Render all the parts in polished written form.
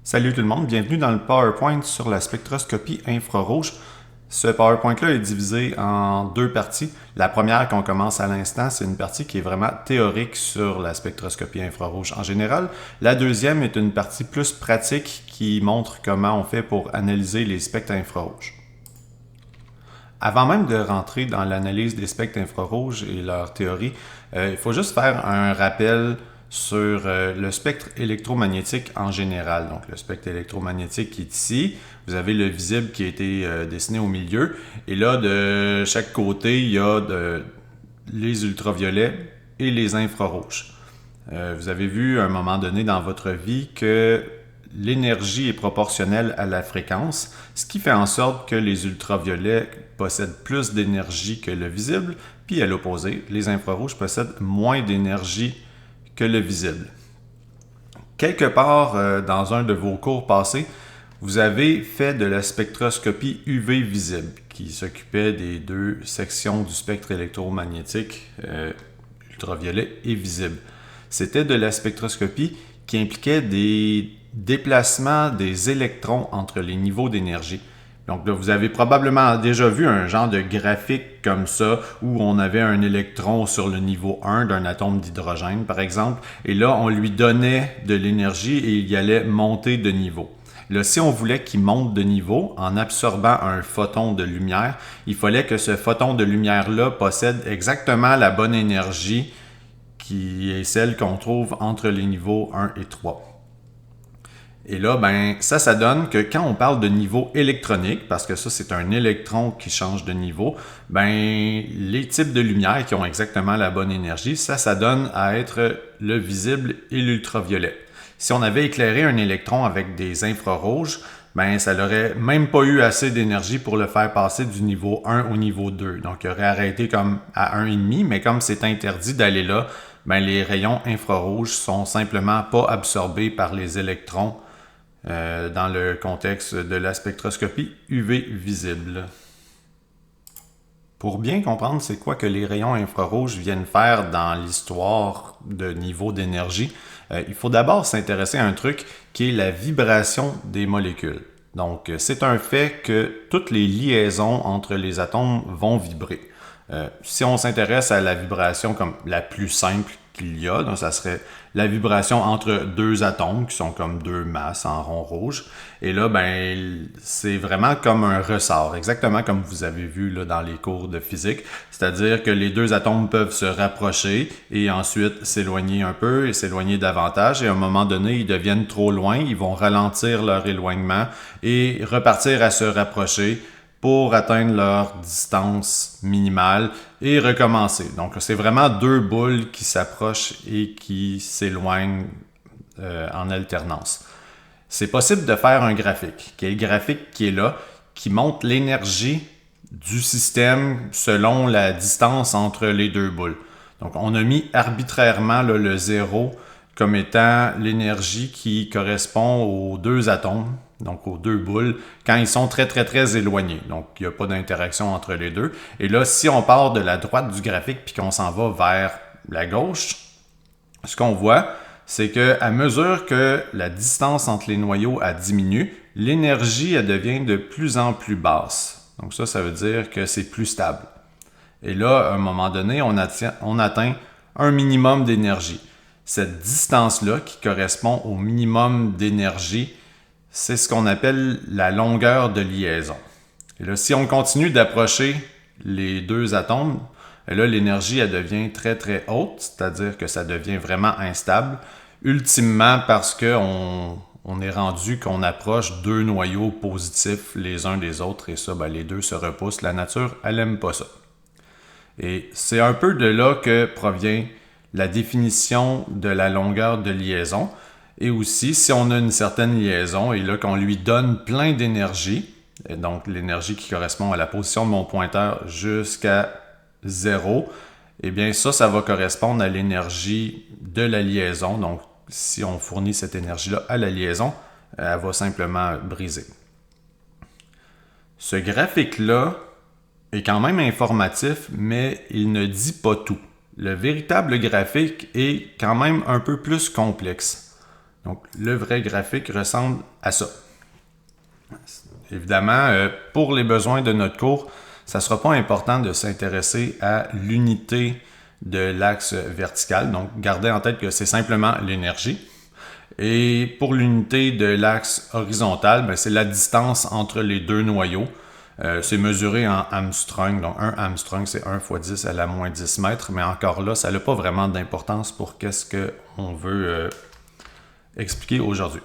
Salut tout le monde, bienvenue dans le PowerPoint sur la spectroscopie infrarouge. Ce PowerPoint-là est divisé en deux parties. La première qu'on commence à l'instant, c'est une partie qui est vraiment théorique sur la spectroscopie infrarouge en général. La deuxième est une partie plus pratique qui montre comment on fait pour analyser les spectres infrarouges. Avant même de rentrer dans l'analyse des spectres infrarouges et leur théorie, il faut juste faire un rappel sur le spectre électromagnétique en général. Donc, le spectre électromagnétique qui est ici. Vous avez le visible qui a été dessiné au milieu. Et là, de chaque côté, il y a les ultraviolets et les infrarouges. Vous avez vu à un moment donné dans votre vie que l'énergie est proportionnelle à la fréquence, ce qui fait en sorte que les ultraviolets possèdent plus d'énergie que le visible, puis à l'opposé, les infrarouges possèdent moins d'énergie que le visible. Quelque part dans un de vos cours passés, vous avez fait de la spectroscopie UV visible, qui s'occupait des deux sections du spectre électromagnétique, ultraviolet et visible. C'était de la spectroscopie qui impliquait des déplacements des électrons entre les niveaux d'énergie. Donc là, vous avez probablement déjà vu un genre de graphique comme ça où on avait un électron sur le niveau 1 d'un atome d'hydrogène, par exemple, et là, on lui donnait de l'énergie et il y allait monter de niveau. Là, si on voulait qu'il monte de niveau en absorbant un photon de lumière, il fallait que ce photon de lumière-là possède exactement la bonne énergie qui est celle qu'on trouve entre les niveaux 1 et 3. Et là, ça donne que quand on parle de niveau électronique, parce que ça, c'est un électron qui change de niveau, les types de lumière qui ont exactement la bonne énergie, ça donne à être le visible et l'ultraviolet. Si on avait éclairé un électron avec des infrarouges, ça n'aurait même pas eu assez d'énergie pour le faire passer du niveau 1 au niveau 2. Donc, il aurait arrêté comme à 1,5, mais comme c'est interdit d'aller là, les rayons infrarouges sont simplement pas absorbés par les électrons dans le contexte de la spectroscopie UV visible. Pour bien comprendre c'est quoi que les rayons infrarouges viennent faire dans l'histoire de niveau d'énergie, il faut d'abord s'intéresser à un truc qui est la vibration des molécules. Donc, c'est un fait que toutes les liaisons entre les atomes vont vibrer. Si on s'intéresse à la vibration comme la plus simple qu'il y a, donc ça serait la vibration entre deux atomes qui sont comme deux masses en rond rouge. Et là, c'est vraiment comme un ressort, exactement comme vous avez vu là, dans les cours de physique. C'est-à-dire que les deux atomes peuvent se rapprocher et ensuite s'éloigner un peu et s'éloigner davantage. Et à un moment donné, ils deviennent trop loin, ils vont ralentir leur éloignement et repartir à se rapprocher pour atteindre leur distance minimale et recommencer. Donc, c'est vraiment deux boules qui s'approchent et qui s'éloignent en alternance. C'est possible de faire un graphique, qui est le graphique qui est là, qui montre l'énergie du système selon la distance entre les deux boules. Donc, on a mis arbitrairement là, le 0 comme étant l'énergie qui correspond aux deux atomes, donc aux deux boules, quand ils sont très, très, très éloignés. Donc, il n'y a pas d'interaction entre les deux. Et là, si on part de la droite du graphique puis qu'on s'en va vers la gauche, ce qu'on voit, c'est qu'à mesure que la distance entre les noyaux diminue, l'énergie elle devient de plus en plus basse. Donc ça veut dire que c'est plus stable. Et là, à un moment donné, on atteint un minimum d'énergie. Cette distance-là, qui correspond au minimum d'énergie, c'est ce qu'on appelle la longueur de liaison. Et là, si on continue d'approcher les deux atomes, là, l'énergie elle devient très, très haute, c'est-à-dire que ça devient vraiment instable, ultimement parce qu'on est rendu qu'on approche deux noyaux positifs les uns des autres, et ça, les deux se repoussent. La nature, elle n'aime pas ça. Et c'est un peu de là que provient la définition de la longueur de liaison. Et aussi, si on a une certaine liaison et là qu'on lui donne plein d'énergie, donc l'énergie qui correspond à la position de mon pointeur jusqu'à 0, eh bien ça va correspondre à l'énergie de la liaison. Donc, si on fournit cette énergie-là à la liaison, elle va simplement briser. Ce graphique-là est quand même informatif, mais il ne dit pas tout. Le véritable graphique est quand même un peu plus complexe. Donc, le vrai graphique ressemble à ça. Évidemment, pour les besoins de notre cours, ça ne sera pas important de s'intéresser à l'unité de l'axe vertical. Donc, gardez en tête que c'est simplement l'énergie. Et pour l'unité de l'axe horizontal, c'est la distance entre les deux noyaux. C'est mesuré en Armstrong. Donc, un Armstrong, c'est 1 fois 10 à la moins 10 mètres. Mais encore là, ça n'a pas vraiment d'importance pour qu'est-ce qu'on veut expliquer aujourd'hui.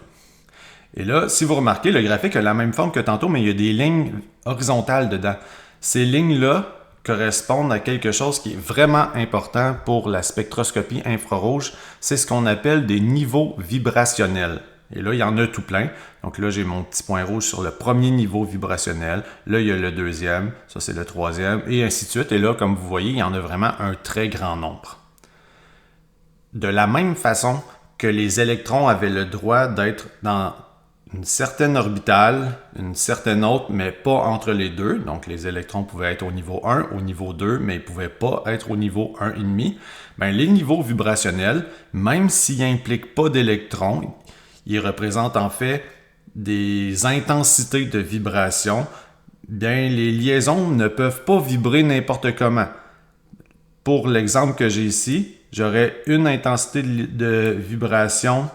Et là, si vous remarquez, le graphique a la même forme que tantôt, mais il y a des lignes horizontales dedans. Ces lignes-là correspondent à quelque chose qui est vraiment important pour la spectroscopie infrarouge. C'est ce qu'on appelle des niveaux vibrationnels. Et là, il y en a tout plein. Donc là, j'ai mon petit point rouge sur le premier niveau vibrationnel. Là, il y a le deuxième. Ça, c'est le troisième. Et ainsi de suite. Et là, comme vous voyez, il y en a vraiment un très grand nombre. De la même façon que les électrons avaient le droit d'être dans une certaine orbitale, une certaine autre, mais pas entre les deux. Donc, les électrons pouvaient être au niveau 1, au niveau 2, mais ils ne pouvaient pas être au niveau 1,5. Les niveaux vibrationnels, même s'ils n'impliquent pas d'électrons, ils représentent en fait des intensités de vibration. Les liaisons ne peuvent pas vibrer n'importe comment. Pour l'exemple que j'ai ici, j'aurais une intensité de vibration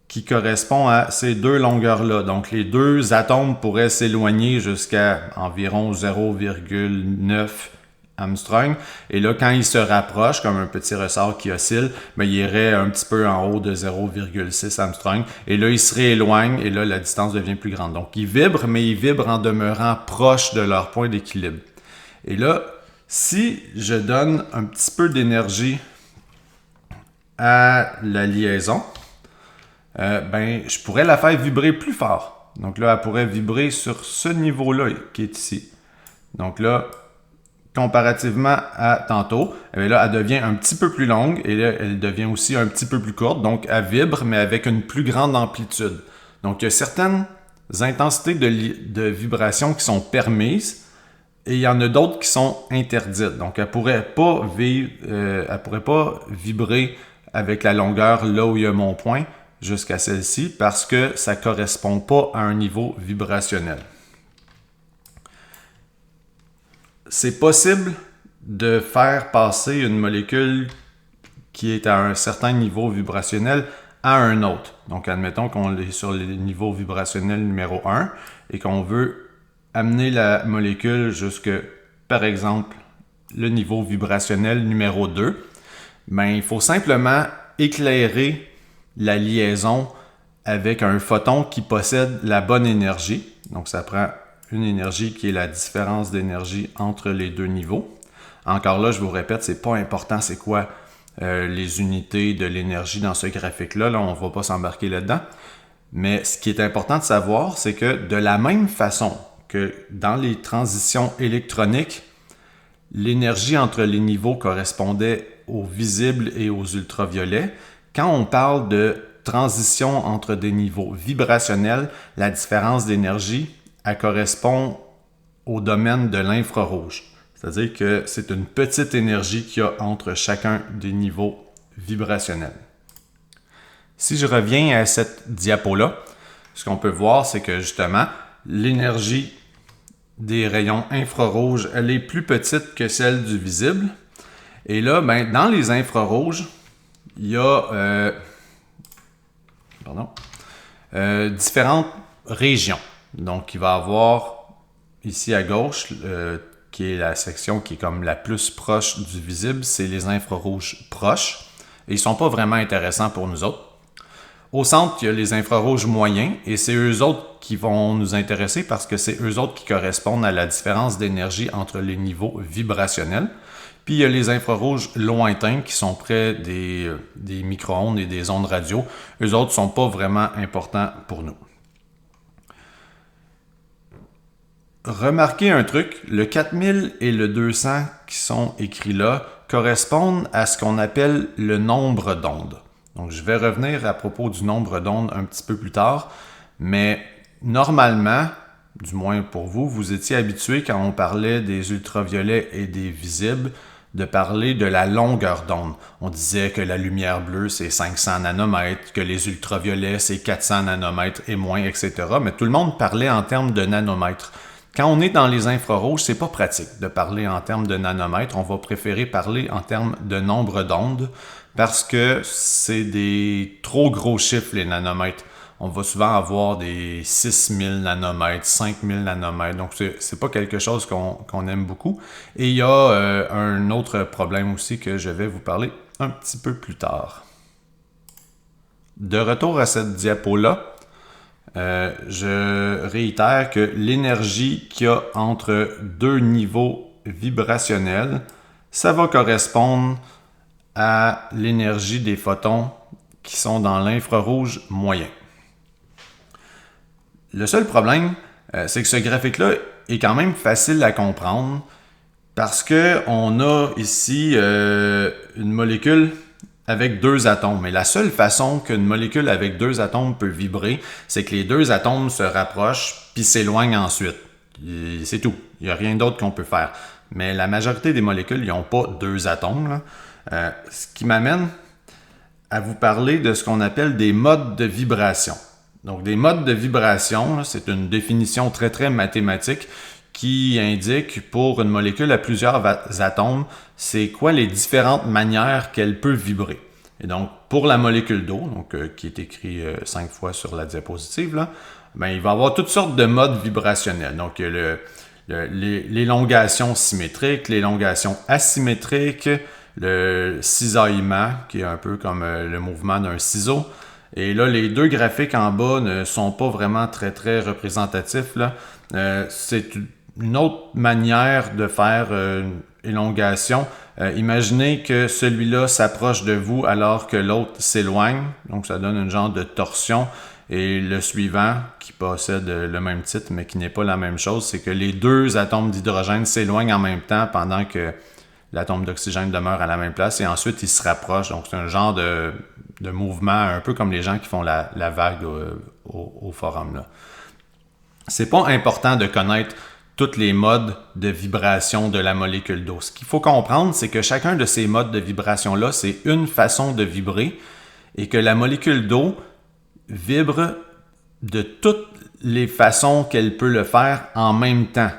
qui correspond à ces deux longueurs-là. Donc, les deux atomes pourraient s'éloigner jusqu'à environ 0,9 Armstrong. Et là, quand ils se rapprochent, comme un petit ressort qui oscille, il irait un petit peu en haut de 0,6 Armstrong. Et là, ils se rééloignent et là, la distance devient plus grande. Donc, ils vibrent, mais ils vibrent en demeurant proches de leur point d'équilibre. Et là, si je donne un petit peu d'énergie à la liaison, je pourrais la faire vibrer plus fort. Donc là, elle pourrait vibrer sur ce niveau-là qui est ici. Donc là, comparativement à tantôt, là, elle devient un petit peu plus longue et là, elle devient aussi un petit peu plus courte. Donc, elle vibre, mais avec une plus grande amplitude. Donc, il y a certaines intensités de vibration qui sont permises et il y en a d'autres qui sont interdites. Donc, elle ne pourrait pas vibrer avec la longueur là où il y a mon point jusqu'à celle-ci parce que ça ne correspond pas à un niveau vibrationnel. C'est possible de faire passer une molécule qui est à un certain niveau vibrationnel à un autre. Donc, admettons qu'on est sur le niveau vibrationnel numéro 1 et qu'on veut amener la molécule jusque, par exemple, le niveau vibrationnel numéro 2. Il faut simplement éclairer la liaison avec un photon qui possède la bonne énergie. Donc, ça prend une énergie qui est la différence d'énergie entre les deux niveaux. Encore là, je vous répète, c'est pas important c'est quoi les unités de l'énergie dans ce graphique-là. Là, on ne va pas s'embarquer là-dedans. Mais ce qui est important de savoir, c'est que de la même façon que dans les transitions électroniques, l'énergie entre les niveaux correspondait aux visibles et aux ultraviolets. Quand on parle de transition entre des niveaux vibrationnels, la différence d'énergie, elle correspond au domaine de l'infrarouge. C'est-à-dire que c'est une petite énergie qu'il y a entre chacun des niveaux vibrationnels. Si je reviens à cette diapo-là, ce qu'on peut voir, c'est que justement, l'énergie des rayons infrarouges, elle est plus petite que celle du visible. Et là, dans les infrarouges, il y a différentes régions. Donc, il va y avoir ici à gauche, qui est la section qui est comme la plus proche du visible, c'est les infrarouges proches. Et ils ne sont pas vraiment intéressants pour nous autres. Au centre, il y a les infrarouges moyens et c'est eux autres qui vont nous intéresser parce que c'est eux autres qui correspondent à la différence d'énergie entre les niveaux vibrationnels. Puis il y a les infrarouges lointains qui sont près des micro-ondes et des ondes radio. Eux autres ne sont pas vraiment importants pour nous. Remarquez un truc, le 4000 et le 200 qui sont écrits là correspondent à ce qu'on appelle le nombre d'ondes. Donc, je vais revenir à propos du nombre d'ondes un petit peu plus tard, mais normalement, du moins pour vous, vous étiez habitué quand on parlait des ultraviolets et des visibles de parler de la longueur d'onde. On disait que la lumière bleue, c'est 500 nanomètres, que les ultraviolets, c'est 400 nanomètres et moins, etc. Mais tout le monde parlait en termes de nanomètres. Quand on est dans les infrarouges, c'est pas pratique de parler en termes de nanomètres. On va préférer parler en termes de nombre d'ondes parce que c'est des trop gros chiffres, les nanomètres. On va souvent avoir des 6000 nanomètres, 5000 nanomètres. Donc, c'est pas quelque chose qu'on aime beaucoup. Et il y a un autre problème aussi que je vais vous parler un petit peu plus tard. De retour à cette diapo-là, je réitère que l'énergie qu'il y a entre deux niveaux vibrationnels, ça va correspondre à l'énergie des photons qui sont dans l'infrarouge moyen. Le seul problème, c'est que ce graphique-là est quand même facile à comprendre parce qu'on a ici une molécule avec deux atomes. Mais la seule façon qu'une molécule avec deux atomes peut vibrer, c'est que les deux atomes se rapprochent puis s'éloignent ensuite. C'est tout. Il n'y a rien d'autre qu'on peut faire. Mais la majorité des molécules, ils n'ont pas deux atomes. Ce qui m'amène à vous parler de ce qu'on appelle des modes de vibration. Donc, des modes de vibration, c'est une définition très, très mathématique qui indique pour une molécule à plusieurs atomes, c'est quoi les différentes manières qu'elle peut vibrer. Et donc, pour la molécule d'eau, qui est écrit 5 fois sur la diapositive, là, il va y avoir toutes sortes de modes vibrationnels. Donc, il y a l'élongation symétrique, l'élongation asymétrique, le cisaillement, qui est un peu comme le mouvement d'un ciseau. Et là, les deux graphiques en bas ne sont pas vraiment très, très représentatifs, là. C'est une autre manière de faire une élongation. Imaginez que celui-là s'approche de vous alors que l'autre s'éloigne. Donc, ça donne une genre de torsion. Et le suivant, qui possède le même titre, mais qui n'est pas la même chose, c'est que les deux atomes d'hydrogène s'éloignent en même temps pendant que l'atome d'oxygène demeure à la même place. Et ensuite, ils se rapprochent. Donc, c'est un genre de mouvement, un peu comme les gens qui font la vague au forum, là. C'est pas important de connaître tous les modes de vibration de la molécule d'eau. Ce qu'il faut comprendre, c'est que chacun de ces modes de vibration-là, c'est une façon de vibrer et que la molécule d'eau vibre de toutes les façons qu'elle peut le faire en même temps.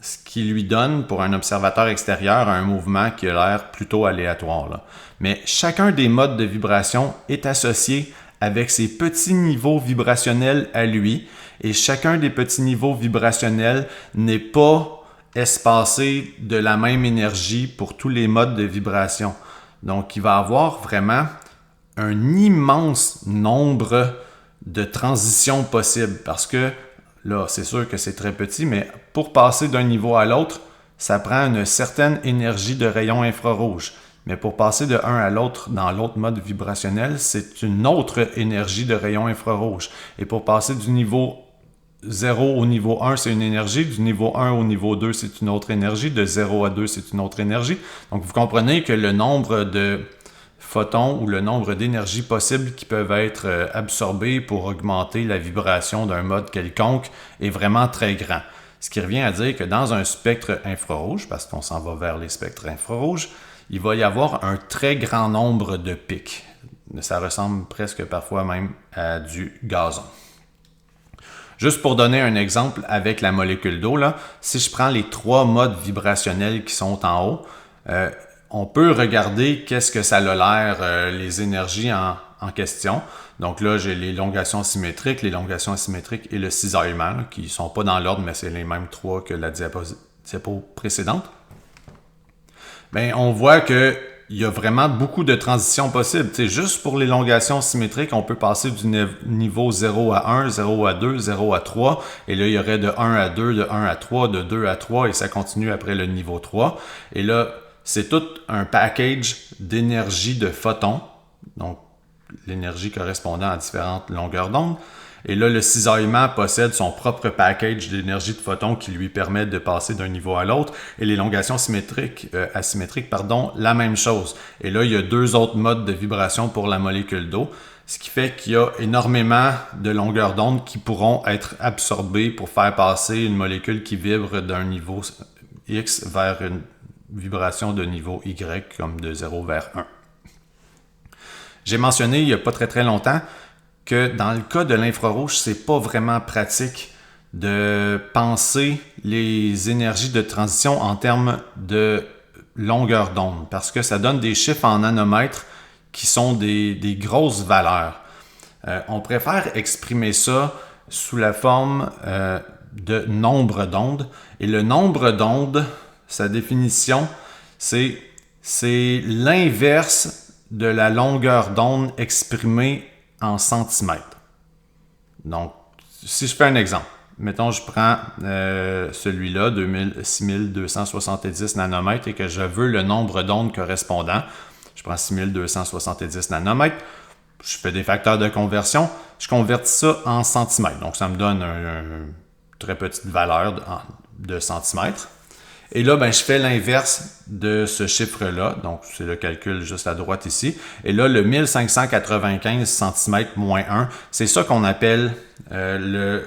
Ce qui lui donne, pour un observateur extérieur, un mouvement qui a l'air plutôt aléatoire, là. Mais chacun des modes de vibration est associé avec ses petits niveaux vibrationnels à lui, et chacun des petits niveaux vibrationnels n'est pas espacé de la même énergie pour tous les modes de vibration. Donc, il va avoir vraiment un immense nombre de transitions possibles, parce que là, c'est sûr que c'est très petit, mais pour passer d'un niveau à l'autre, ça prend une certaine énergie de rayon infrarouge. Mais pour passer de un à l'autre dans l'autre mode vibrationnel, c'est une autre énergie de rayon infrarouge. Et pour passer du niveau 0 au niveau 1, c'est une énergie. Du niveau 1 au niveau 2, c'est une autre énergie. De 0 à 2, c'est une autre énergie. Donc, vous comprenez que le nombre de photons ou le nombre d'énergies possibles qui peuvent être absorbées pour augmenter la vibration d'un mode quelconque est vraiment très grand. Ce qui revient à dire que dans un spectre infrarouge, parce qu'on s'en va vers les spectres infrarouges, il va y avoir un très grand nombre de pics. Ça ressemble presque parfois même à du gazon. Juste pour donner un exemple avec la molécule d'eau, là, si je prends les trois modes vibrationnels qui sont en haut, on peut regarder qu'est-ce que ça a l'air, les énergies en question. Donc là, j'ai l'élongation symétrique, l'élongation asymétrique et le cisaillement, là, qui ne sont pas dans l'ordre, mais c'est les mêmes trois que la diapo précédente. Bien, on voit qu'il y a vraiment beaucoup de transitions possibles. T'sais, juste pour l'élongation symétrique, on peut passer du niveau 0 à 1, 0 à 2, 0 à 3. Et là, il y aurait de 1 à 2, de 1 à 3, de 2 à 3, et ça continue après le niveau 3. Et là, c'est tout un package d'énergie de photons, donc l'énergie correspondant à différentes longueurs d'onde. Et là, le cisaillement possède son propre package d'énergie de photons qui lui permet de passer d'un niveau à l'autre. Et l'élongation asymétrique, la même chose. Et là, il y a deux autres modes de vibration pour la molécule d'eau, ce qui fait qu'il y a énormément de longueurs d'onde qui pourront être absorbées pour faire passer une molécule qui vibre d'un niveau X vers vibration de niveau Y, comme de 0 vers 1. J'ai mentionné il n'y a pas très très longtemps que dans le cas de l'infrarouge, c'est pas vraiment pratique de penser les énergies de transition en termes de longueur d'onde, parce que ça donne des chiffres en nanomètres qui sont des grosses valeurs. On préfère exprimer ça sous la forme de nombre d'ondes. Et le nombre d'ondes, sa définition, c'est l'inverse de la longueur d'onde exprimée en centimètres. Donc, si je fais un exemple, mettons je prends celui-là, 6270 nanomètres, et que je veux le nombre d'ondes correspondant, je prends 6270 nanomètres, je fais des facteurs de conversion, je convertis ça en centimètres. Donc, ça me donne une très petite valeur de centimètres. Et là, je fais l'inverse de ce chiffre-là. Donc, c'est le calcul juste à droite ici. Et là, le 1595 cm moins 1, c'est ça qu'on appelle le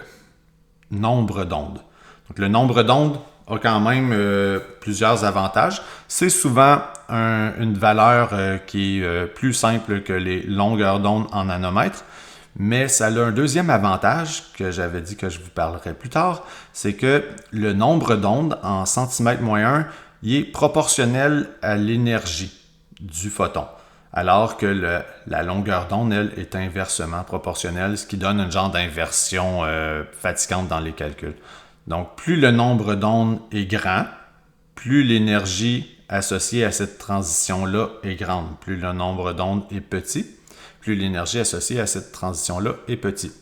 nombre d'ondes. Donc, le nombre d'ondes a quand même plusieurs avantages. C'est souvent une valeur qui est plus simple que les longueurs d'onde en nanomètres. Mais ça a un deuxième avantage que j'avais dit que je vous parlerai plus tard, c'est que le nombre d'ondes en centimètres moins 1, il est proportionnel à l'énergie du photon, alors que la longueur d'onde, elle, est inversement proportionnelle, ce qui donne un genre d'inversion fatigante dans les calculs. Donc, plus le nombre d'ondes est grand, plus l'énergie associée à cette transition-là est grande. Plus le nombre d'ondes est petit, plus l'énergie associée à cette transition-là est petite.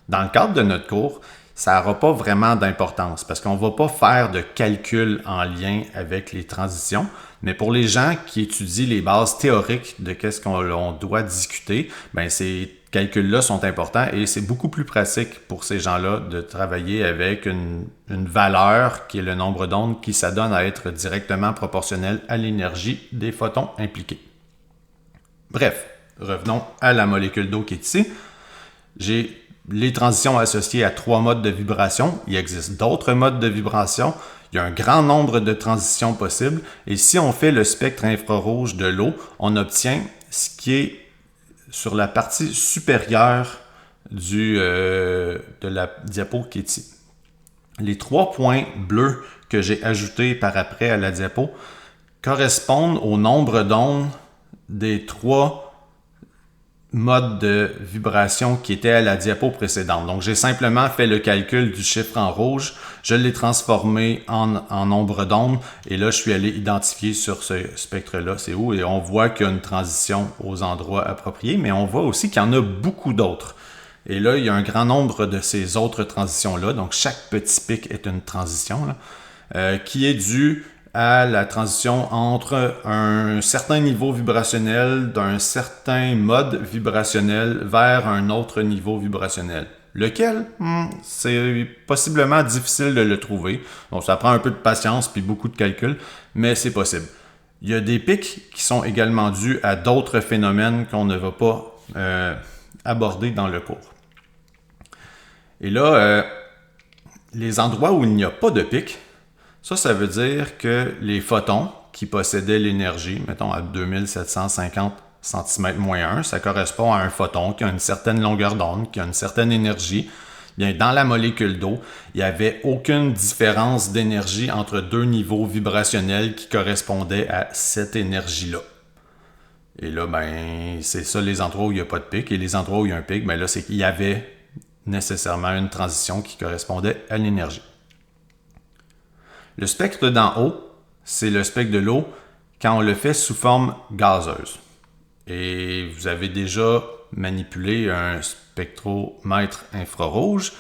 Dans le cadre de notre cours, ça n'aura pas vraiment d'importance parce qu'on ne va pas faire de calcul en lien avec les transitions, mais pour les gens qui étudient les bases théoriques de qu'est-ce qu'on doit discuter, ces calculs-là sont importants et c'est beaucoup plus pratique pour ces gens-là de travailler avec une valeur qui est le nombre d'ondes qui s'adonne à être directement proportionnelle à l'énergie des photons impliqués. Bref. Revenons à la molécule d'eau qui est ici. J'ai les transitions associées à 3 modes de vibration. Il existe d'autres modes de vibration. Il y a un grand nombre de transitions possibles. Et si on fait le spectre infrarouge de l'eau, on obtient ce qui est sur la partie supérieure de la diapo qui est ici. Les 3 points bleus que j'ai ajoutés par après à la diapo correspondent au nombre d'ondes des 3 mode de vibration qui était à la diapo précédente. Donc, j'ai simplement fait le calcul du chiffre en rouge, je l'ai transformé en nombre d'ondes et là, je suis allé identifier sur ce spectre-là, c'est où, et on voit qu'il y a une transition aux endroits appropriés, mais on voit aussi qu'il y en a beaucoup d'autres. Et là, il y a un grand nombre de ces autres transitions-là, donc chaque petit pic est une transition là, qui est due à la transition entre un certain niveau vibrationnel d'un certain mode vibrationnel vers un autre niveau vibrationnel. Lequel? C'est possiblement difficile de le trouver. Donc, ça prend un peu de patience puis beaucoup de calculs, mais c'est possible. Il y a des pics qui sont également dus à d'autres phénomènes qu'on ne va pas aborder dans le cours. Et là, les endroits où il n'y a pas de pic, ça veut dire que les photons qui possédaient l'énergie, mettons à 2750 cm-1, ça correspond à un photon qui a une certaine longueur d'onde, qui a une certaine énergie. Bien, dans la molécule d'eau, il n'y avait aucune différence d'énergie entre deux niveaux vibrationnels qui correspondaient à cette énergie-là. Et là, c'est ça les endroits où il n'y a pas de pic. Et les endroits où il y a un pic, là, c'est qu'il y avait nécessairement une transition qui correspondait à l'énergie. Le spectre d'en haut, c'est le spectre de l'eau quand on le fait sous forme gazeuse. Et vous avez déjà manipulé un spectromètre infrarouge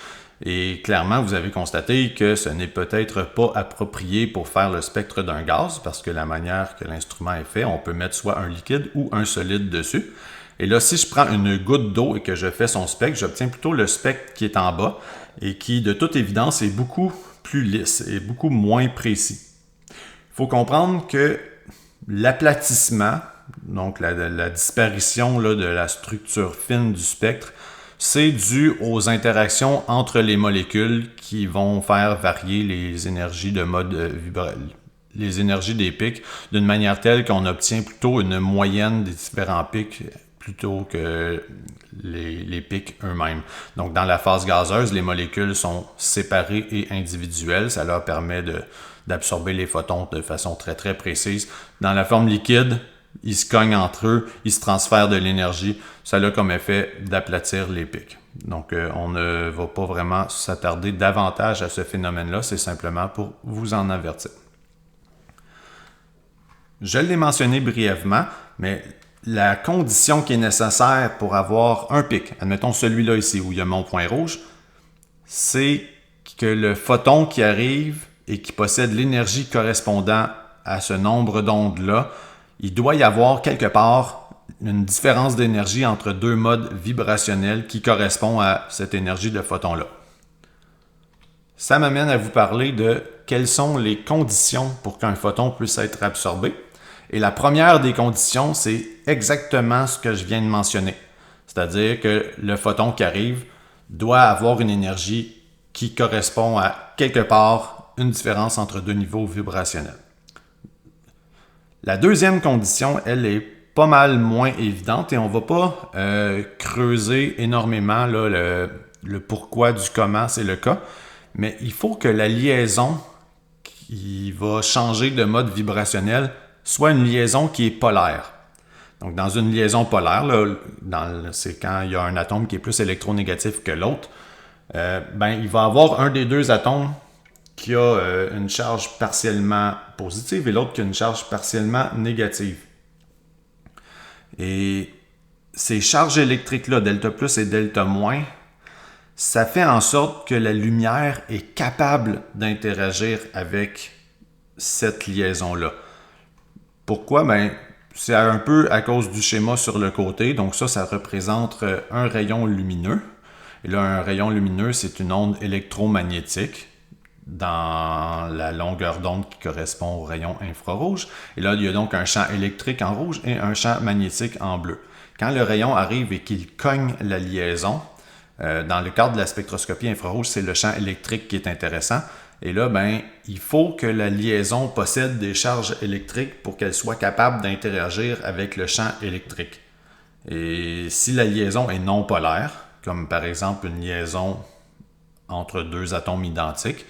et clairement, vous avez constaté que ce n'est peut-être pas approprié pour faire le spectre d'un gaz parce que la manière que l'instrument est fait, on peut mettre soit un liquide ou un solide dessus. Et là, si je prends une goutte d'eau et que je fais son spectre, j'obtiens plutôt le spectre qui est en bas et qui, de toute évidence, est beaucoup plus lisse et beaucoup moins précis. Il faut comprendre que l'aplatissement, donc la disparition là, de la structure fine du spectre, c'est dû aux interactions entre les molécules qui vont faire varier les énergies de mode les énergies des pics d'une manière telle qu'on obtient plutôt une moyenne des différents pics plutôt que les pics eux-mêmes. Donc, dans la phase gazeuse, les molécules sont séparées et individuelles. Ça leur permet d'absorber les photons de façon très, très précise. Dans la forme liquide, ils se cognent entre eux, ils se transfèrent de l'énergie. Ça a comme effet d'aplatir les pics. Donc, on ne va pas vraiment s'attarder davantage à ce phénomène-là. C'est simplement pour vous en avertir. Je l'ai mentionné brièvement, mais la condition qui est nécessaire pour avoir un pic, admettons celui-là ici où il y a mon point rouge, c'est que le photon qui arrive et qui possède l'énergie correspondant à ce nombre d'ondes-là, il doit y avoir quelque part une différence d'énergie entre deux modes vibrationnels qui correspond à cette énergie de photon-là. Ça m'amène à vous parler de quelles sont les conditions pour qu'un photon puisse être absorbé. Et la première des conditions, c'est exactement ce que je viens de mentionner. C'est-à-dire que le photon qui arrive doit avoir une énergie qui correspond à quelque part une différence entre deux niveaux vibrationnels. La deuxième condition, elle est pas mal moins évidente et on ne va pas creuser énormément là, le pourquoi du comment c'est le cas, mais il faut que la liaison qui va changer de mode vibrationnel soit une liaison qui est polaire. Donc, dans une liaison polaire, c'est quand il y a un atome qui est plus électronégatif que l'autre, il va y avoir un des deux atomes qui a une charge partiellement positive et l'autre qui a une charge partiellement négative. Et ces charges électriques-là, delta plus et delta moins, ça fait en sorte que la lumière est capable d'interagir avec cette liaison-là. Pourquoi? C'est un peu à cause du schéma sur le côté. Donc ça représente un rayon lumineux. Et là, un rayon lumineux, c'est une onde électromagnétique dans la longueur d'onde qui correspond au rayon infrarouge. Et là, il y a donc un champ électrique en rouge et un champ magnétique en bleu. Quand le rayon arrive et qu'il cogne la liaison, dans le cadre de la spectroscopie infrarouge, c'est le champ électrique qui est intéressant. Et là, il faut que la liaison possède des charges électriques pour qu'elle soit capable d'interagir avec le champ électrique. Et si la liaison est non polaire, comme par exemple une liaison entre deux atomes identiques,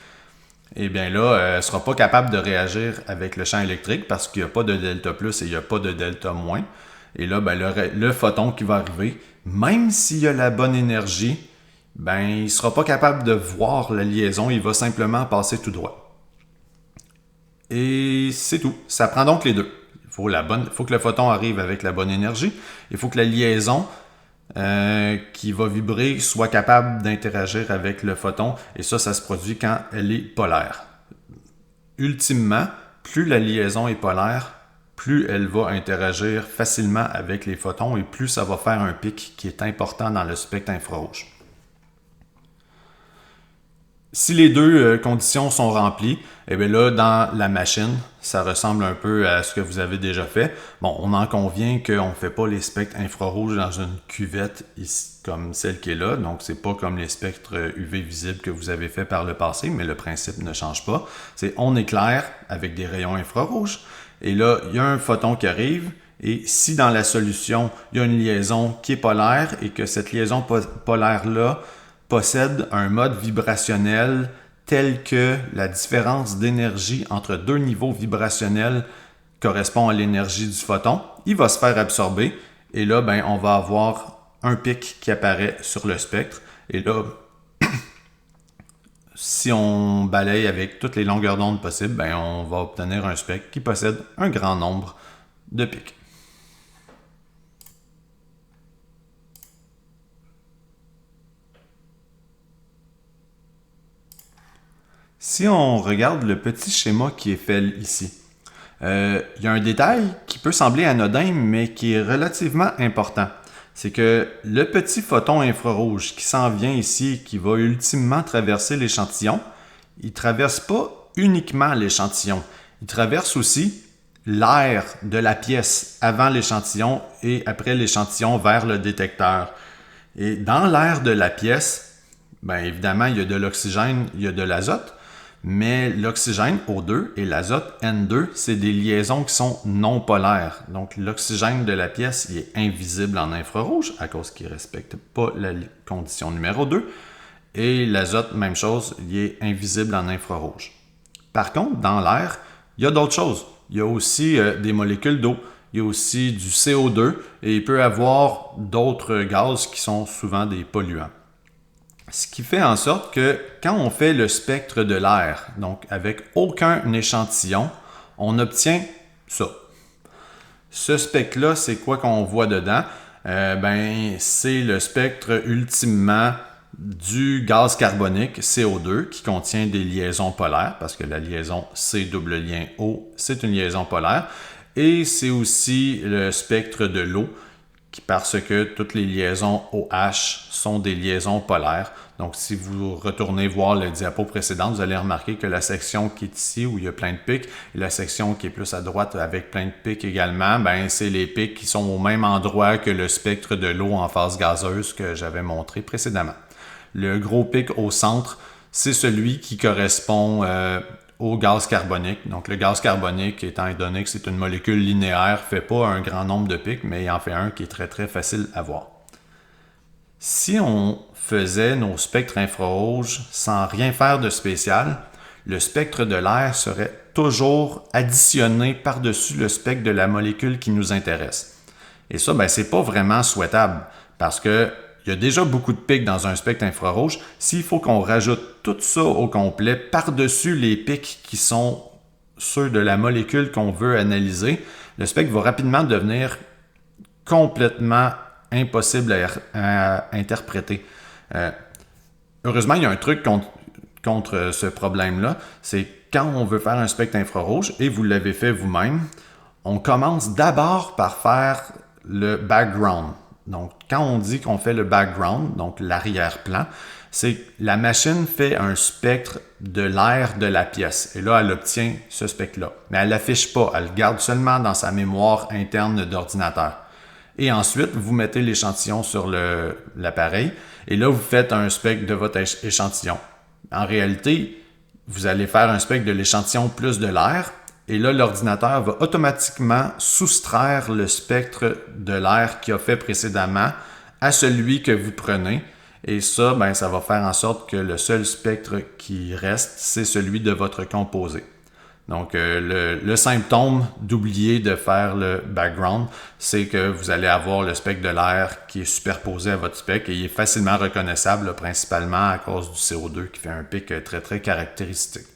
eh bien là, elle ne sera pas capable de réagir avec le champ électrique parce qu'il n'y a pas de delta plus et il n'y a pas de delta moins. Et là, le photon qui va arriver, même s'il y a la bonne énergie, il ne sera pas capable de voir la liaison, il va simplement passer tout droit. Et c'est tout. Ça prend donc les deux. Il faut que le photon arrive avec la bonne énergie. Il faut que la liaison qui va vibrer soit capable d'interagir avec le photon. Et ça se produit quand elle est polaire. Ultimement, plus la liaison est polaire, plus elle va interagir facilement avec les photons et plus ça va faire un pic qui est important dans le spectre infrarouge. Si les deux conditions sont remplies, eh bien là, dans la machine, ça ressemble un peu à ce que vous avez déjà fait. Bon, on en convient qu'on ne fait pas les spectres infrarouges dans une cuvette ici, comme celle qui est là. Donc, c'est pas comme les spectres UV visibles que vous avez fait par le passé, mais le principe ne change pas. On éclaire avec des rayons infrarouges. Et là, il y a un photon qui arrive. Et si dans la solution, il y a une liaison qui est polaire et que cette liaison polaire-là possède un mode vibrationnel tel que la différence d'énergie entre deux niveaux vibrationnels correspond à l'énergie du photon, il va se faire absorber et là, on va avoir un pic qui apparaît sur le spectre. Et là, si on balaye avec toutes les longueurs d'onde possibles, on va obtenir un spectre qui possède un grand nombre de pics. Si on regarde le petit schéma qui est fait ici, il y a un détail qui peut sembler anodin, mais qui est relativement important. C'est que le petit photon infrarouge qui s'en vient ici, qui va ultimement traverser l'échantillon, il ne traverse pas uniquement l'échantillon. Il traverse aussi l'air de la pièce avant l'échantillon et après l'échantillon vers le détecteur. Et dans l'air de la pièce, évidemment, il y a de l'oxygène, il y a de l'azote, Mais l'oxygène O2 et l'azote N2, c'est des liaisons qui sont non polaires. Donc l'oxygène de la pièce il est invisible en infrarouge à cause qu'il ne respecte pas la condition numéro 2. Et l'azote, même chose, il est invisible en infrarouge. Par contre, dans l'air, il y a d'autres choses. Il y a aussi des molécules d'eau. Il y a aussi du CO2 et il peut y avoir d'autres gaz qui sont souvent des polluants. Ce qui fait en sorte que quand on fait le spectre de l'air, donc avec aucun échantillon, on obtient ça. Ce spectre-là, c'est quoi qu'on voit dedans? C'est le spectre ultimement du gaz carbonique CO2 qui contient des liaisons polaires, parce que la liaison C double lien O, c'est une liaison polaire. Et c'est aussi le spectre de l'eau, parce que toutes les liaisons OH sont des liaisons polaires. Donc, si vous retournez voir le diapo précédent, vous allez remarquer que la section qui est ici, où il y a plein de pics, et la section qui est plus à droite avec plein de pics également, c'est les pics qui sont au même endroit que le spectre de l'eau en phase gazeuse que j'avais montré précédemment. Le gros pic au centre, c'est celui qui correspond au gaz carbonique. Donc, le gaz carbonique, étant donné que c'est une molécule linéaire, ne fait pas un grand nombre de pics, mais il en fait un qui est très, très facile à voir. Si on faisait nos spectres infrarouges sans rien faire de spécial, le spectre de l'air serait toujours additionné par-dessus le spectre de la molécule qui nous intéresse. Et ça, c'est pas vraiment souhaitable parce que il y a déjà beaucoup de pics dans un spectre infrarouge. S'il faut qu'on rajoute tout ça au complet par-dessus les pics qui sont ceux de la molécule qu'on veut analyser, le spectre va rapidement devenir complètement impossible à interpréter. Heureusement, il y a un truc contre ce problème-là, c'est quand on veut faire un spectre infrarouge, et vous l'avez fait vous-même, on commence d'abord par faire le background. Donc, quand on dit qu'on fait le background, donc l'arrière-plan, c'est que la machine fait un spectre de l'air de la pièce. Et là, elle obtient ce spectre-là. Mais elle ne l'affiche pas, elle le garde seulement dans sa mémoire interne d'ordinateur. Et ensuite, vous mettez l'échantillon sur l'appareil et là, vous faites un spectre de votre échantillon. En réalité, vous allez faire un spectre de l'échantillon plus de l'air. Et là, l'ordinateur va automatiquement soustraire le spectre de l'air qu'il a fait précédemment à celui que vous prenez. Et ça, ça va faire en sorte que le seul spectre qui reste, c'est celui de votre composé. Donc, le symptôme d'oublier de faire le background, c'est que vous allez avoir le spectre de l'air qui est superposé à votre spectre et il est facilement reconnaissable, principalement à cause du CO2 qui fait un pic très, très caractéristique.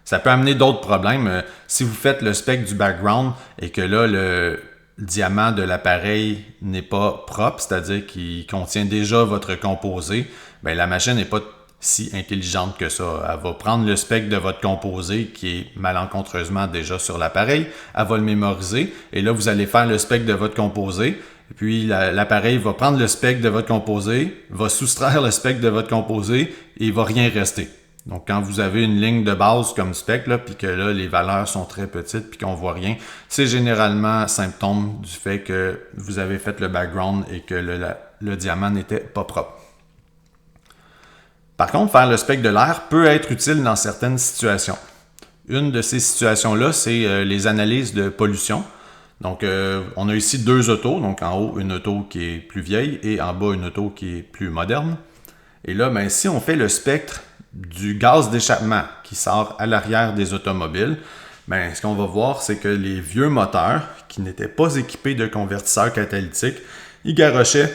Ça peut amener d'autres problèmes. Si vous faites le spectre du background et que là, le diamant de l'appareil n'est pas propre, c'est-à-dire qu'il contient déjà votre composé, la machine n'est pas si intelligente que ça. Elle va prendre le spectre de votre composé qui est malencontreusement déjà sur l'appareil, elle va le mémoriser et là, vous allez faire le spectre de votre composé. Et puis, l'appareil va prendre le spectre de votre composé, va soustraire le spectre de votre composé et il ne va rien rester. Donc, quand vous avez une ligne de base comme spectre, puis que là, les valeurs sont très petites, puis qu'on ne voit rien, c'est généralement symptôme du fait que vous avez fait le background et que le diamant n'était pas propre. Par contre, faire le spectre de l'air peut être utile dans certaines situations. Une de ces situations-là, c'est les analyses de pollution. Donc, on a ici deux autos. Donc, en haut, une auto qui est plus vieille et en bas, une auto qui est plus moderne. Et là, si on fait le spectre du gaz d'échappement qui sort à l'arrière des automobiles, ce qu'on va voir, c'est que les vieux moteurs qui n'étaient pas équipés de convertisseurs catalytiques, ils garochaient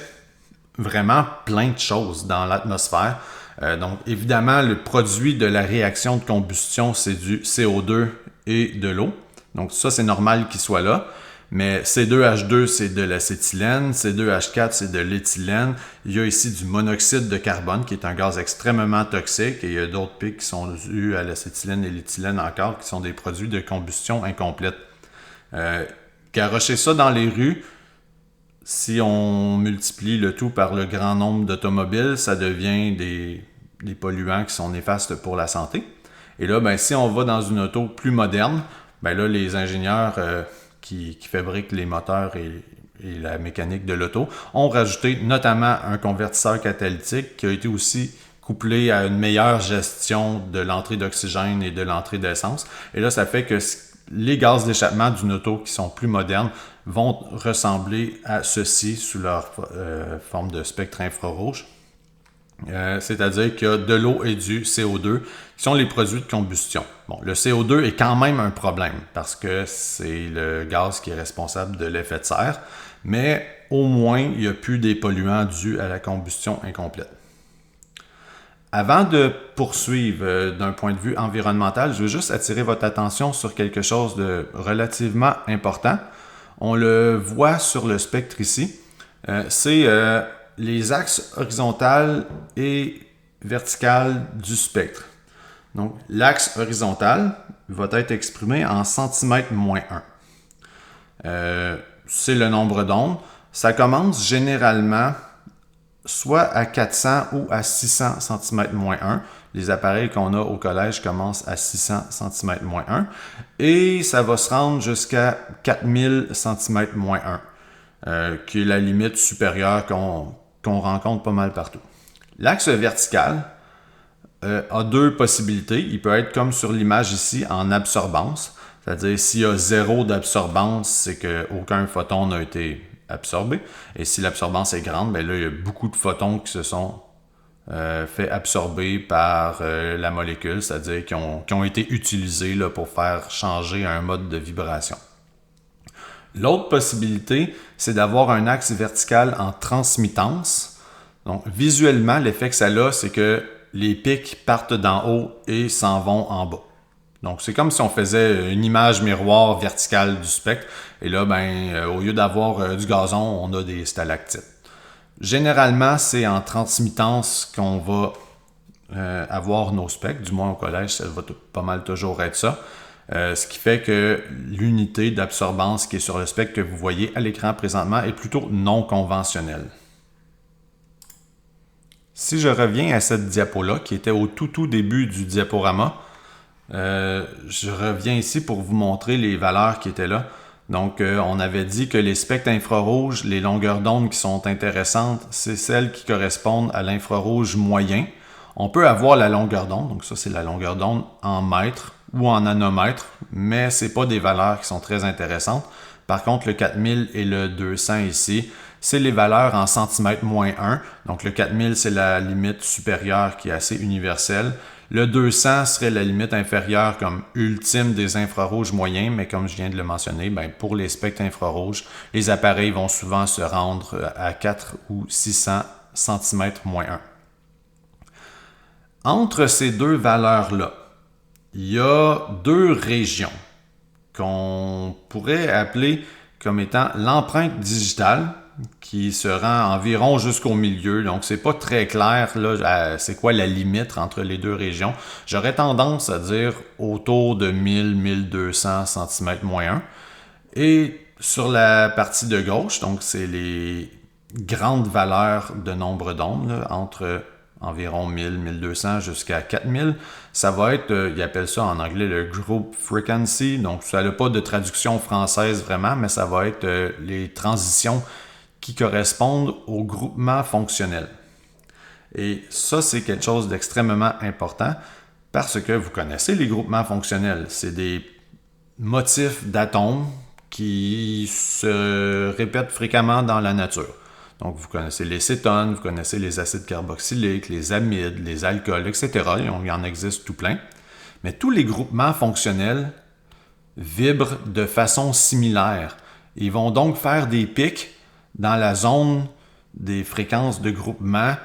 vraiment plein de choses dans l'atmosphère. Donc, évidemment, le produit de la réaction de combustion, c'est du CO2 et de l'eau. Donc, ça, c'est normal qu'il soit là. Mais C2H2, c'est de l'acétylène. C2H4, c'est de l'éthylène. Il y a ici du monoxyde de carbone, qui est un gaz extrêmement toxique. Et il y a d'autres pics qui sont dus à l'acétylène et l'éthylène encore, qui sont des produits de combustion incomplète. Garrocher ça dans les rues, si on multiplie le tout par le grand nombre d'automobiles, ça devient des polluants qui sont néfastes pour la santé. Et là, si on va dans une auto plus moderne, là, les ingénieurs qui fabriquent les moteurs et la mécanique de l'auto ont rajouté notamment un convertisseur catalytique qui a été aussi couplé à une meilleure gestion de l'entrée d'oxygène et de l'entrée d'essence. Et là, ça fait que les gaz d'échappement d'une auto qui sont plus modernes vont ressembler à ceci sous leur forme de spectre infrarouge. C'est-à-dire qu'il y a de l'eau et du CO2 qui sont les produits de combustion. Bon, le CO2 est quand même un problème parce que c'est le gaz qui est responsable de l'effet de serre, mais au moins, il n'y a plus des polluants dus à la combustion incomplète. Avant de poursuivre d'un point de vue environnemental, je veux juste attirer votre attention sur quelque chose de relativement important. On le voit sur le spectre ici. C'est les axes horizontal et vertical du spectre. Donc, l'axe horizontal va être exprimé en cm-1. C'est le nombre d'ondes. Ça commence généralement soit à 400 ou à 600 cm-1. Les appareils qu'on a au collège commencent à 600 cm-1 et ça va se rendre jusqu'à 4000 cm-1, qui est la limite supérieure qu'on rencontre pas mal partout. L'axe vertical a deux possibilités. Il peut être comme sur l'image ici en absorbance, c'est-à-dire s'il y a zéro d'absorbance, c'est qu'aucun photon n'a été absorbé. Et si l'absorbance est grande, bien là, il y a beaucoup de photons qui se sont fait absorber par la molécule, c'est-à-dire qui ont été utilisés là, pour faire changer un mode de vibration. L'autre possibilité, c'est d'avoir un axe vertical en transmittance. Donc, visuellement, l'effet que ça a, c'est que les pics partent d'en haut et s'en vont en bas. Donc, c'est comme si on faisait une image miroir verticale du spectre. Et là, au lieu d'avoir du gazon, on a des stalactites. Généralement, c'est en transmittance qu'on va avoir nos spectres. Du moins, au collège, ça va pas mal toujours être ça. Ce qui fait que l'unité d'absorbance qui est sur le spectre que vous voyez à l'écran présentement est plutôt non conventionnelle. Si je reviens à cette diapo-là, qui était au tout début du diaporama, je reviens ici pour vous montrer les valeurs qui étaient là. Donc, on avait dit que les spectres infrarouges, les longueurs d'onde qui sont intéressantes, c'est celles qui correspondent à l'infrarouge moyen. On peut avoir la longueur d'onde, donc ça c'est la longueur d'onde en mètres ou en nanomètres, mais ce n'est pas des valeurs qui sont très intéressantes. Par contre, le 4000 et le 200 ici, c'est les valeurs en centimètres-1. Donc, le 4000, c'est la limite supérieure qui est assez universelle. Le 200 serait la limite inférieure comme ultime des infrarouges moyens, mais comme je viens de le mentionner, pour les spectres infrarouges, les appareils vont souvent se rendre à 4 ou 600 cm-1. Entre ces deux valeurs-là, il y a deux régions qu'on pourrait appeler comme étant l'empreinte digitale, qui se rend environ jusqu'au milieu. Donc, c'est pas très clair, là, c'est quoi la limite entre les deux régions. J'aurais tendance à dire autour de 1000-1200 cm-1. Et sur la partie de gauche, donc c'est les grandes valeurs de nombre d'ondes, là, entre environ 1000-1200 jusqu'à 4000. Ça va être, ils appellent ça en anglais le group frequency. Donc, ça n'a pas de traduction française vraiment, mais ça va être les transitions qui correspondent au groupement fonctionnel. Et ça, c'est quelque chose d'extrêmement important parce que vous connaissez les groupements fonctionnels. C'est des motifs d'atomes qui se répètent fréquemment dans la nature. Donc, vous connaissez les cétones, vous connaissez les acides carboxyliques, les amides, les alcools, etc. Il y en existe tout plein. Mais tous les groupements fonctionnels vibrent de façon similaire. Ils vont donc faire des pics dans la zone des fréquences de groupement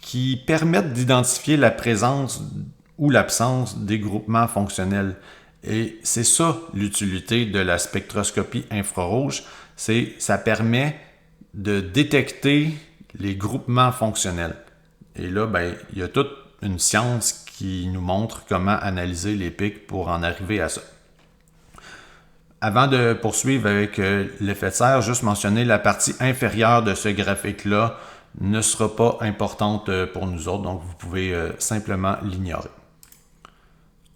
qui permettent d'identifier la présence ou l'absence des groupements fonctionnels. Et c'est ça l'utilité de la spectroscopie infrarouge, ça permet de détecter les groupements fonctionnels. Et là, il y a toute une science qui nous montre comment analyser les pics pour en arriver à ça. Avant de poursuivre avec l'effet de serre, juste mentionner la partie inférieure de ce graphique-là ne sera pas importante pour nous autres, donc vous pouvez simplement l'ignorer.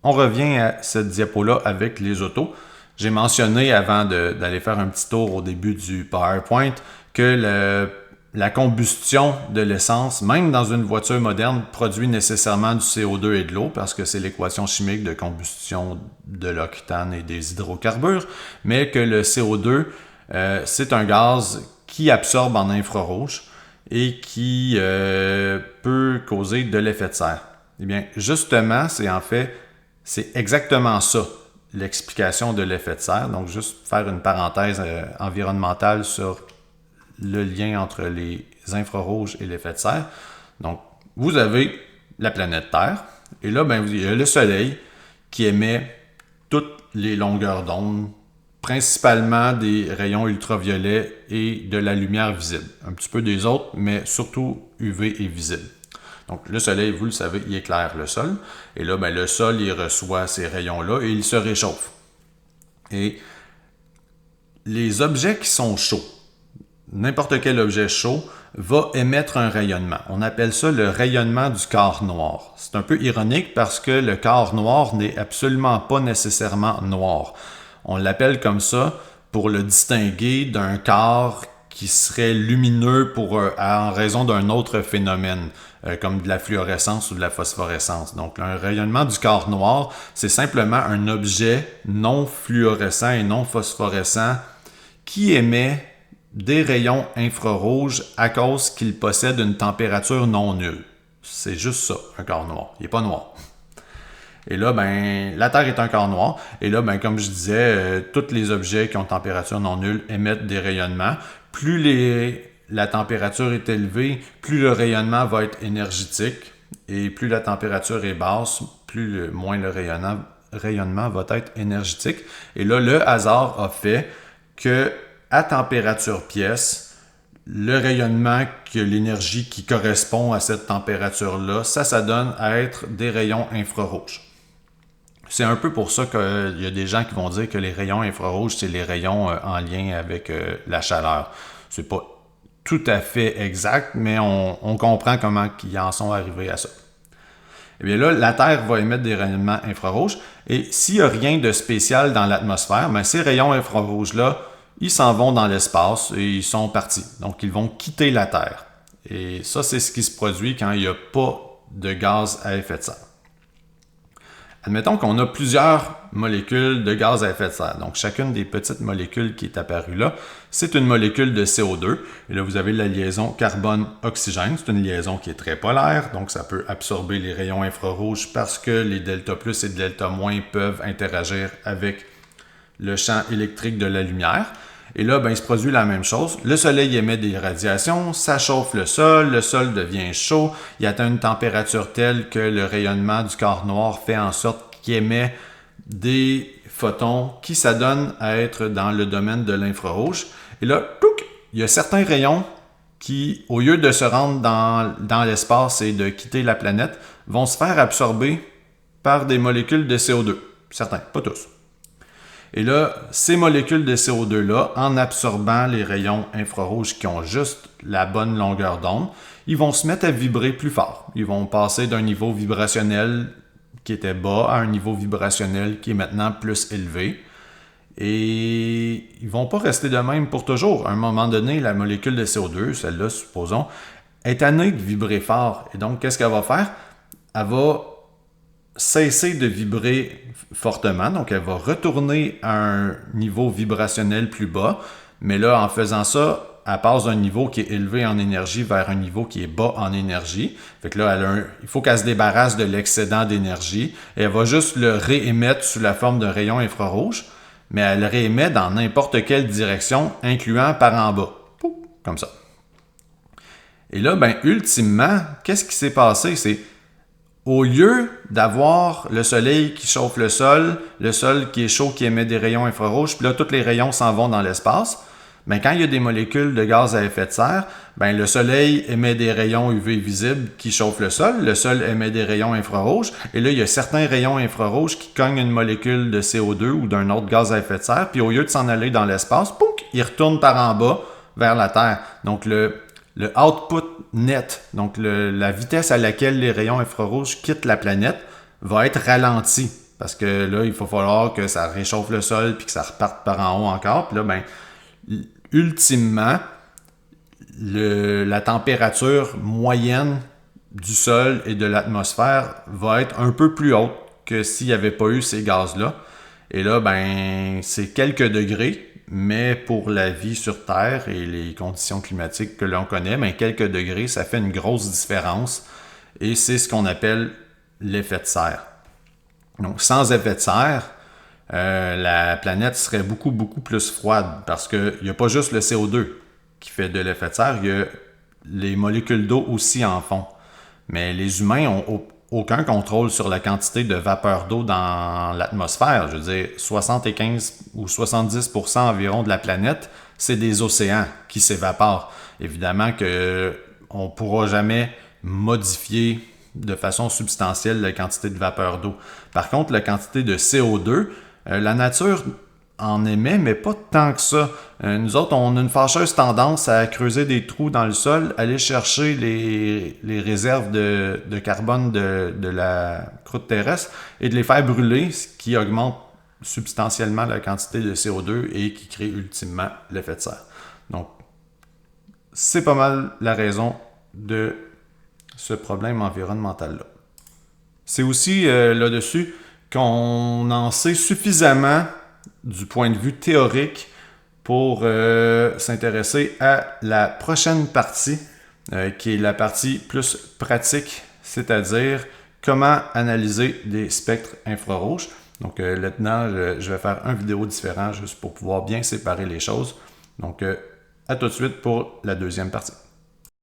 On revient à cette diapo-là avec les autos. J'ai mentionné avant d'aller faire un petit tour au début du PowerPoint que la combustion de l'essence, même dans une voiture moderne, produit nécessairement du CO2 et de l'eau, parce que c'est l'équation chimique de combustion de l'octane et des hydrocarbures, mais que le CO2, c'est un gaz qui absorbe en infrarouge et qui peut causer de l'effet de serre. Eh bien, justement, c'est exactement ça, l'explication de l'effet de serre. Donc, juste faire une parenthèse environnementale sur le lien entre les infrarouges et l'effet de serre. Donc, vous avez la planète Terre, et là, il y a le Soleil qui émet toutes les longueurs d'onde, principalement des rayons ultraviolets et de la lumière visible. Un petit peu des autres, mais surtout UV et visible. Donc, le Soleil, vous le savez, il éclaire le sol. Et là, le sol, il reçoit ces rayons-là et il se réchauffe. Et les objets qui sont chauds, n'importe quel objet chaud, va émettre un rayonnement. On appelle ça le rayonnement du quart noir. C'est un peu ironique parce que le quart noir n'est absolument pas nécessairement noir. On l'appelle comme ça pour le distinguer d'un quart qui serait lumineux en raison d'un autre phénomène, comme de la fluorescence ou de la phosphorescence. Donc, un rayonnement du quart noir, c'est simplement un objet non fluorescent et non phosphorescent qui émet des rayons infrarouges à cause qu'il possède une température non nulle. C'est juste ça, un quart noir. Il n'est pas noir. Et là, la Terre est un quart noir. Et là, comme je disais, tous les objets qui ont température non nulle émettent des rayonnements. Plus la température est élevée, plus le rayonnement va être énergétique. Et plus la température est basse, moins le rayonnement va être énergétique. Et là, le hasard a fait que à température pièce, le rayonnement, l'énergie qui correspond à cette température-là, ça donne à être des rayons infrarouges. C'est un peu pour ça qu'il y a des gens qui vont dire que les rayons infrarouges, c'est les rayons en lien avec la chaleur. C'est pas tout à fait exact, mais on comprend comment ils en sont arrivés à ça. Eh bien là, la Terre va émettre des rayonnements infrarouges, et s'il n'y a rien de spécial dans l'atmosphère, ces rayons infrarouges-là, ils s'en vont dans l'espace et ils sont partis. Donc, ils vont quitter la Terre. Et ça, c'est ce qui se produit quand il n'y a pas de gaz à effet de serre. Admettons qu'on a plusieurs molécules de gaz à effet de serre. Donc, chacune des petites molécules qui est apparue là, c'est une molécule de CO2. Et là, vous avez la liaison carbone-oxygène. C'est une liaison qui est très polaire. Donc, ça peut absorber les rayons infrarouges parce que les delta plus et delta moins peuvent interagir avec le champ électrique de la lumière. Et là, il se produit la même chose. Le Soleil émet des radiations, ça chauffe le sol devient chaud, il atteint une température telle que le rayonnement du quart noir fait en sorte qu'il émet des photons qui s'adonnent à être dans le domaine de l'infrarouge. Et là, il y a certains rayons qui, au lieu de se rendre dans l'espace et de quitter la planète, vont se faire absorber par des molécules de CO2. Certains, pas tous. Et là, ces molécules de CO2-là, en absorbant les rayons infrarouges qui ont juste la bonne longueur d'onde, ils vont se mettre à vibrer plus fort. Ils vont passer d'un niveau vibrationnel qui était bas à un niveau vibrationnel qui est maintenant plus élevé. Et ils ne vont pas rester de même pour toujours. À un moment donné, la molécule de CO2, celle-là, supposons, est tannée de vibrer fort. Et donc, qu'est-ce qu'elle va faire? Elle va cesser de vibrer fortement, donc elle va retourner à un niveau vibrationnel plus bas, mais là, en faisant ça, elle passe d'un niveau qui est élevé en énergie vers un niveau qui est bas en énergie. Fait que là, il faut qu'elle se débarrasse de l'excédent d'énergie, et elle va juste le réémettre sous la forme d'un rayon infrarouge, mais elle le réémet dans n'importe quelle direction, incluant par en bas. Pouf, comme ça. Et là, ultimement, qu'est-ce qui s'est passé? C'est au lieu d'avoir le soleil qui chauffe le sol qui est chaud, qui émet des rayons infrarouges, puis là, tous les rayons s'en vont dans l'espace, quand il y a des molécules de gaz à effet de serre, le soleil émet des rayons UV visibles qui chauffent le sol émet des rayons infrarouges, et là, il y a certains rayons infrarouges qui cognent une molécule de CO2 ou d'un autre gaz à effet de serre, puis au lieu de s'en aller dans l'espace, ils retournent par en bas vers la Terre. Donc, le output net, donc la vitesse à laquelle les rayons infrarouges quittent la planète, va être ralentie. Parce que là, il va falloir que ça réchauffe le sol puis que ça reparte par en haut encore. Puis là, ultimement, la température moyenne du sol et de l'atmosphère va être un peu plus haute que s'il n'y avait pas eu ces gaz-là. Et là, ben, c'est quelques degrés, mais pour la vie sur Terre et les conditions climatiques que l'on connaît, ben, quelques degrés, ça fait une grosse différence. Et c'est ce qu'on appelle l'effet de serre. Donc, sans effet de serre, la planète serait beaucoup, beaucoup plus froide parce qu'il n'y a pas juste le CO2 qui fait de l'effet de serre, il y a les molécules d'eau aussi en font. Mais les humains n'ont aucun contrôle sur la quantité de vapeur d'eau dans l'atmosphère. Je veux dire, 75 ou 70% environ de la planète, c'est des océans qui s'évaporent. Évidemment qu'on ne pourra jamais modifier de façon substantielle la quantité de vapeur d'eau. Par contre, la quantité de CO2, la nature en émet, mais pas tant que ça. Nous autres, on a une fâcheuse tendance à creuser des trous dans le sol, aller chercher les réserves de carbone de la croûte terrestre et de les faire brûler, ce qui augmente substantiellement la quantité de CO2 et qui crée ultimement l'effet de serre. Donc, c'est pas mal la raison de ce problème environnemental-là. C'est aussi là-dessus qu'on en sait suffisamment du point de vue théorique pour s'intéresser à la prochaine partie, qui est la partie plus pratique, c'est-à-dire comment analyser des spectres infrarouges. Donc maintenant, je vais faire une vidéo différente juste pour pouvoir bien séparer les choses. Donc à tout de suite pour la deuxième partie.